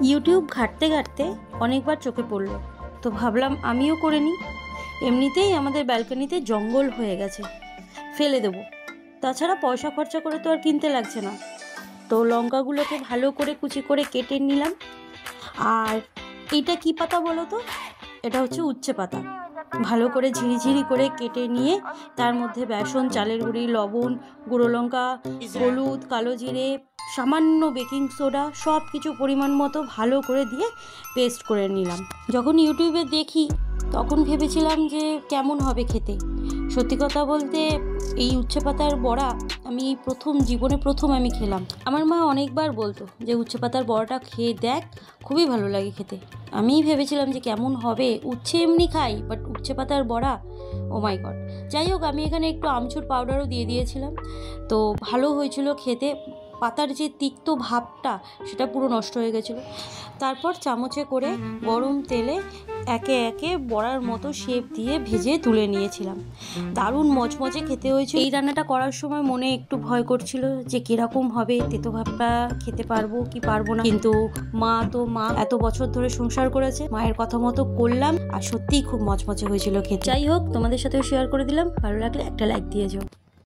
YouTube ঘাঁটতে ঘাঁটতে অনেকবার চোখে পড়লো, তো ভাবলাম আমিও করে নিই। এমনিতেই আমাদের ব্যালকনিতে জঙ্গল হয়ে গেছে, ফেলে দেবো। তাছাড়া পয়সা খরচা করে তো আর কিনতে লাগছে না। তো লঙ্কাগুলোকে ভালো করে কুচি করে কেটে নিলাম। আর এইটা কি পাতা বলো তো? এটা হচ্ছে উচ্ছে পাতা। ভালো করে ঝিরিঝিরি করে কেটে নিয়ে তার মধ্যে বেসন, চালের গুঁড়ি, লবণ, গুঁড়ো লঙ্কা, হলুদ, কালো জিরে, সামান্য বেকিং সোডা সব কিছু পরিমাণ মতো ভালো করে দিয়ে পেস্ট করে নিলাম। যখন ইউটিউবে দেখি তখন ভেবেছিলাম যে কেমন হবে খেতে। সত্যি কথা বলতে এই উচ্ছে পাতার বড়া আমি জীবনে প্রথম আমি খেলাম। আমার মা অনেকবার বলতো যে উচ্ছে পাতার বড়াটা খেয়ে দেখ, খুবই ভালো লাগে খেতে। আমিই ভেবেছিলাম যে কেমন হবে, উচ্ছে এমনি খাই, বাট উচ্ছে পাতার বড়া, ও মাই গড। যাই হোক, আমি এখানে একটু আমচুর পাউডারও দিয়ে দিয়েছিলাম, তো ভালো হয়েছিল খেতে। পাতার যে তিক্ত ভাবটা সেটা পুরো নষ্ট হয়ে গেছিলো। তারপর চামচে করে গরম তেলে একে একে বড়ার মতো শেপ দিয়ে ভেজে তুলে নিয়েছিলাম। দারুণ মচমচে খেতে হয়েছিল। এই রান্নাটা করার সময় মনে একটু ভয় করছিল যে কিরকম হবে, তেতো ভাবটা খেতে পারবো কি পারবো না, কিন্তু মা এত বছর ধরে সংসার করেছে, মায়ের কথা মতো করলাম আর সত্যিই খুব মচমচে হয়েছিল খেতে। যাই হোক, তোমাদের সাথেও শেয়ার করে দিলাম। ভালো লাগলে একটা লাইক দিয়ে যাও।